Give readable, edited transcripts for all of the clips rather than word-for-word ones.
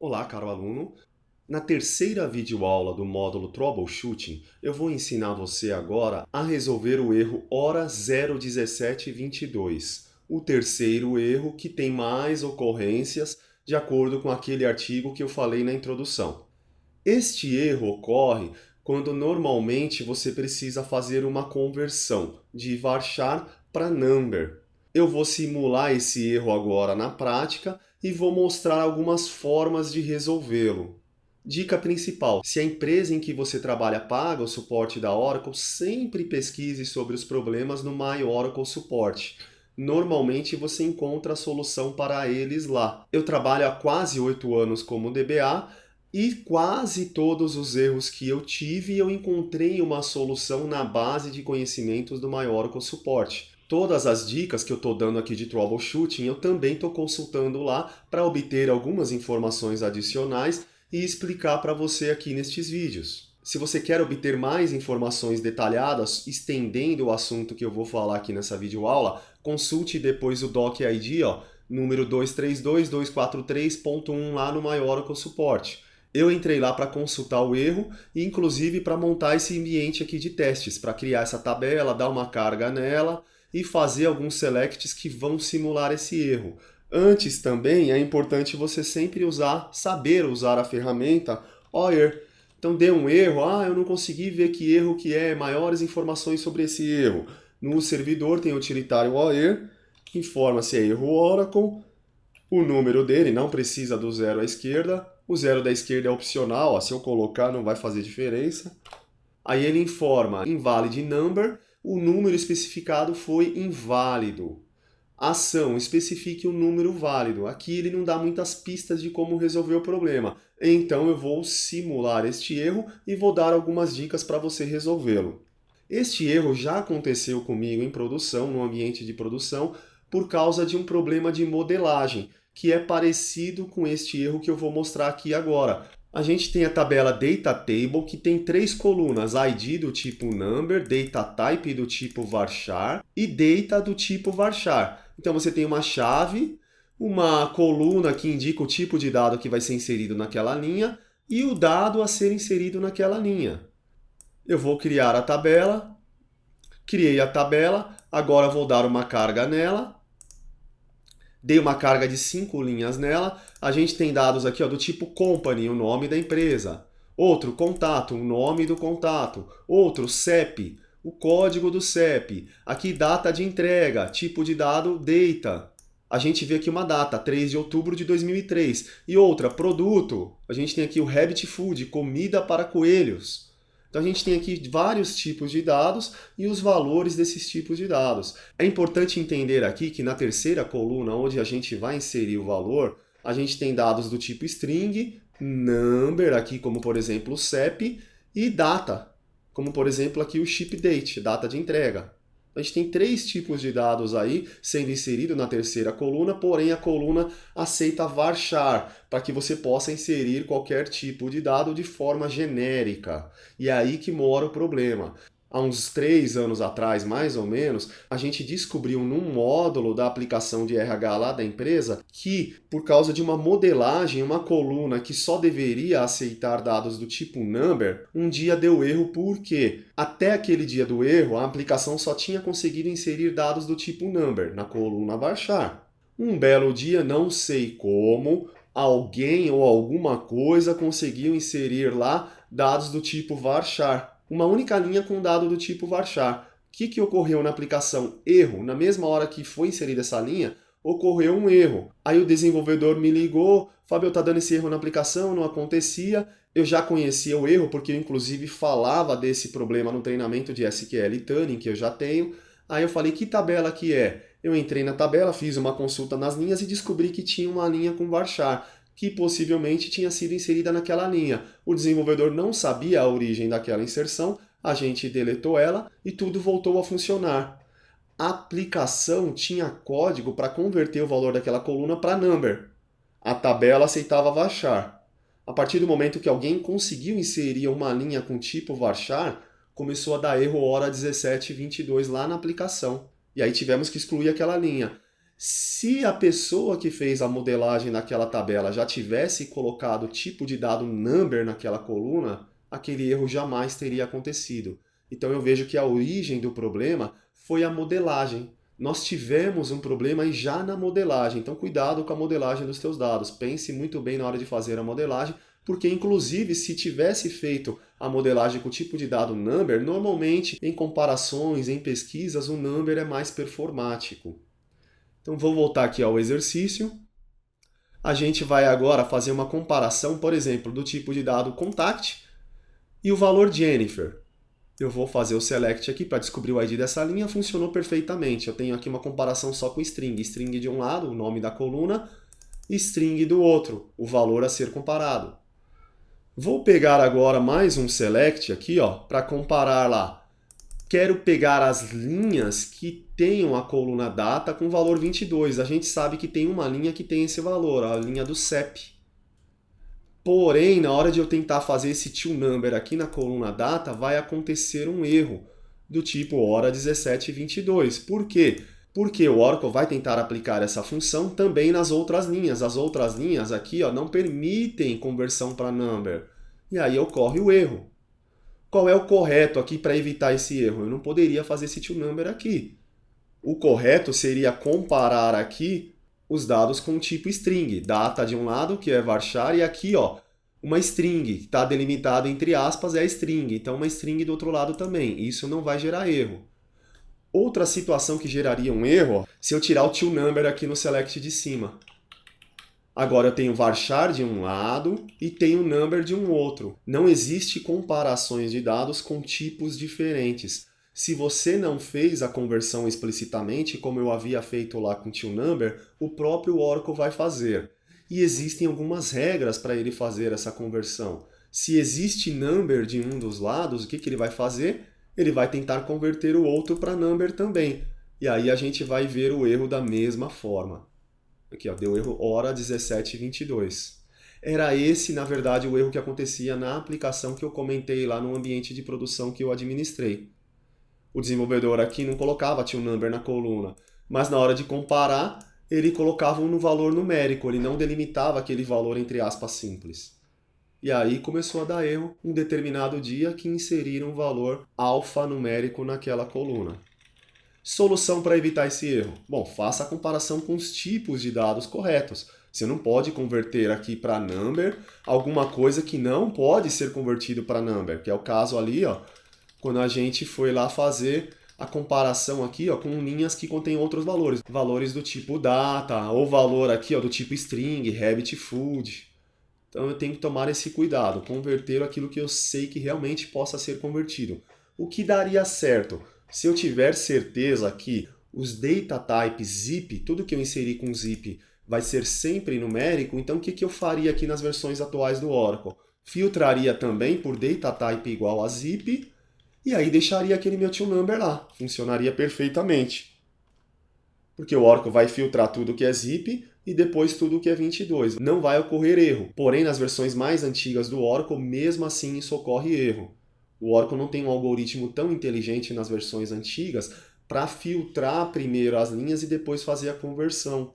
Olá, caro aluno. Na terceira videoaula do módulo Troubleshooting, eu vou ensinar você agora a resolver o erro hora 01722, o terceiro erro que tem mais ocorrências de acordo com aquele artigo que eu falei na introdução. Este erro ocorre quando normalmente você precisa fazer uma conversão de varchar para number. Eu vou simular esse erro agora na prática e vou mostrar algumas formas de resolvê-lo. Dica principal: se a empresa em que você trabalha paga o suporte da Oracle, sempre pesquise sobre os problemas no My Oracle Support. Normalmente você encontra a solução para eles lá. Eu trabalho há quase 8 anos como DBA e quase todos os erros que eu tive eu encontrei uma solução na base de conhecimentos do My Oracle Support. Todas as dicas que eu estou dando aqui de troubleshooting, eu também estou consultando lá para obter algumas informações adicionais e explicar para você aqui nestes vídeos. Se você quer obter mais informações detalhadas, estendendo o assunto que eu vou falar aqui nessa videoaula, consulte depois o Doc ID, número 232243.1 lá no My Oracle Support. Eu entrei lá para consultar o erro e inclusive para montar esse ambiente aqui de testes, para criar essa tabela, dar uma carga nela e fazer alguns selects que vão simular esse erro. Antes também é importante você sempre saber usar a ferramenta OIR. Então deu um erro, eu não consegui ver que erro que é, maiores informações sobre esse erro. No servidor tem o utilitário OIR, que informa se é erro Oracle, o número dele não precisa do zero à esquerda, o zero da esquerda é opcional, se eu colocar não vai fazer diferença. Aí ele informa invalid number, o número especificado foi inválido. Ação, especifique um número válido. Aqui ele não dá muitas pistas de como resolver o problema. Então eu vou simular este erro e vou dar algumas dicas para você resolvê-lo. Este erro já aconteceu comigo em produção, no ambiente de produção, por causa de um problema de modelagem, que é parecido com este erro que eu vou mostrar aqui agora. A gente tem a tabela Data Table, que tem 3 colunas, ID do tipo Number, Data Type do tipo Varchar e Data do tipo Varchar. Então você tem uma chave, uma coluna que indica o tipo de dado que vai ser inserido naquela linha e o dado a ser inserido naquela linha. Eu vou criar a tabela, criei a tabela, agora vou dar uma carga nela. Dei uma carga de 5 linhas nela. A gente tem dados aqui do tipo company, o nome da empresa. Outro, contato, o nome do contato. Outro, CEP, o código do CEP. Aqui, data de entrega, tipo de dado, data. A gente vê aqui uma data, 3 de outubro de 2003. E outra, produto. A gente tem aqui o Rabbit Food, comida para coelhos. Então a gente tem aqui vários tipos de dados e os valores desses tipos de dados. É importante entender aqui que na terceira coluna, onde a gente vai inserir o valor, a gente tem dados do tipo string, number, aqui como por exemplo o CEP, e data, como por exemplo aqui o ship date, data de entrega. A gente tem 3 tipos de dados aí sendo inserido na terceira coluna, porém a coluna aceita varchar, para que você possa inserir qualquer tipo de dado de forma genérica. E é aí que mora o problema. Há uns 3 anos atrás, mais ou menos, a gente descobriu num módulo da aplicação de RH lá da empresa que, por causa de uma modelagem, uma coluna que só deveria aceitar dados do tipo number, um dia deu erro porque até aquele dia do erro a aplicação só tinha conseguido inserir dados do tipo number na coluna varchar. Um belo dia, não sei como, alguém ou alguma coisa conseguiu inserir lá dados do tipo varchar. Uma única linha com dado do tipo varchar. O que ocorreu na aplicação? Erro. Na mesma hora que foi inserida essa linha, ocorreu um erro. Aí o desenvolvedor me ligou, Fábio, está dando esse erro na aplicação, não acontecia. Eu já conhecia o erro, porque eu inclusive falava desse problema no treinamento de SQL Tuning que eu já tenho. Aí eu falei, que tabela que é? Eu entrei na tabela, fiz uma consulta nas linhas e descobri que tinha uma linha com varchar, que possivelmente tinha sido inserida naquela linha. O desenvolvedor não sabia a origem daquela inserção, a gente deletou ela e tudo voltou a funcionar. A aplicação tinha código para converter o valor daquela coluna para number. A tabela aceitava varchar. A partir do momento que alguém conseguiu inserir uma linha com tipo varchar, começou a dar erro hora 1722 lá na aplicação. E aí tivemos que excluir aquela linha. Se a pessoa que fez a modelagem naquela tabela já tivesse colocado o tipo de dado number naquela coluna, aquele erro jamais teria acontecido. Então eu vejo que a origem do problema foi a modelagem. Nós tivemos um problema aí já na modelagem, então cuidado com a modelagem dos teus dados. Pense muito bem na hora de fazer a modelagem, porque inclusive se tivesse feito a modelagem com o tipo de dado number, normalmente em comparações, em pesquisas, o number é mais performático. Então vou voltar aqui ao exercício. A gente vai agora fazer uma comparação, por exemplo, do tipo de dado contact e o valor Jennifer. Eu vou fazer o select aqui para descobrir o ID dessa linha, funcionou perfeitamente. Eu tenho aqui uma comparação só com string. String de um lado, o nome da coluna, e string do outro, o valor a ser comparado. Vou pegar agora mais um select aqui, para comparar lá. Quero pegar as linhas que tenham a coluna data com valor 22. A gente sabe que tem uma linha que tem esse valor, a linha do CEP. Porém, na hora de eu tentar fazer esse toNumber aqui na coluna data, vai acontecer um erro do tipo hora 17:22. Por quê? Porque o Oracle vai tentar aplicar essa função também nas outras linhas. As outras linhas aqui não permitem conversão para number. E aí ocorre o erro. Qual é o correto aqui para evitar esse erro? Eu não poderia fazer esse toNumber aqui. O correto seria comparar aqui os dados com o tipo string. Data de um lado, que é varchar, e aqui uma string, que está delimitado entre aspas, é a string. Então uma string do outro lado também. Isso não vai gerar erro. Outra situação que geraria um erro, se eu tirar o toNumber aqui no select de cima. Agora eu tenho varchar de um lado e tenho number de um outro. Não existe comparações de dados com tipos diferentes. Se você não fez a conversão explicitamente, como eu havia feito lá com toNumber, o próprio Oracle vai fazer. E existem algumas regras para ele fazer essa conversão. Se existe number de um dos lados, o que ele vai fazer? Ele vai tentar converter o outro para number também. E aí a gente vai ver o erro da mesma forma. Aqui, deu erro hora 17:22. Era esse, na verdade, o erro que acontecia na aplicação que eu comentei lá no ambiente de produção que eu administrei. O desenvolvedor aqui não colocava toNumber na coluna, mas na hora de comparar, ele colocava no valor numérico, ele não delimitava aquele valor entre aspas simples. E aí começou a dar erro um determinado dia que inseriram um valor alfanumérico naquela coluna. Solução para evitar esse erro? Bom, faça a comparação com os tipos de dados corretos. Você não pode converter aqui para number alguma coisa que não pode ser convertido para number, que é o caso ali, quando a gente foi lá fazer a comparação aqui com linhas que contêm outros valores. Valores do tipo data, ou valor aqui do tipo string, rabbit food. Então eu tenho que tomar esse cuidado, converter aquilo que eu sei que realmente possa ser convertido. O que daria certo? Se eu tiver certeza que os data types zip, tudo que eu inserir com zip vai ser sempre numérico, então o que eu faria aqui nas versões atuais do Oracle? Filtraria também por data type igual a zip, e aí deixaria aquele meu toNumber lá. Funcionaria perfeitamente. Porque o Oracle vai filtrar tudo que é zip e depois tudo que é 22. Não vai ocorrer erro. Porém, nas versões mais antigas do Oracle, mesmo assim isso ocorre erro. O Oracle não tem um algoritmo tão inteligente nas versões antigas para filtrar primeiro as linhas e depois fazer a conversão.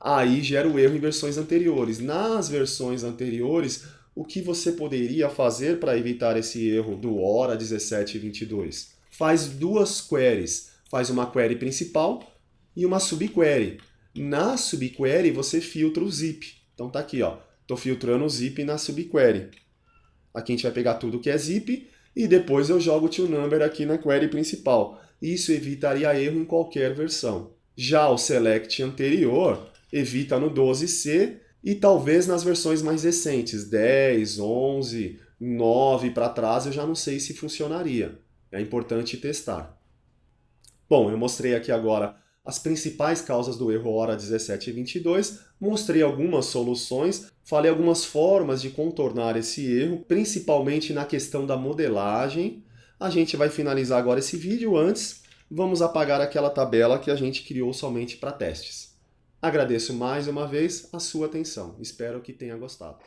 Aí gera o erro em versões anteriores. Nas versões anteriores, o que você poderia fazer para evitar esse erro do hora 17:22? Faz duas queries. Faz uma query principal e uma subquery. Na subquery você filtra o zip. Então tá aqui, estou filtrando o zip na subquery. Aqui a gente vai pegar tudo que é zip e depois eu jogo o toNumber aqui na query principal. Isso evitaria erro em qualquer versão. Já o select anterior evita no 12C e talvez nas versões mais recentes, 10, 11, 9 para trás, eu já não sei se funcionaria. É importante testar. Bom, eu mostrei aqui agora as principais causas do erro hora 17:22, mostrei algumas soluções, falei algumas formas de contornar esse erro, principalmente na questão da modelagem. A gente vai finalizar agora esse vídeo. Antes, vamos apagar aquela tabela que a gente criou somente para testes. Agradeço mais uma vez a sua atenção. Espero que tenha gostado.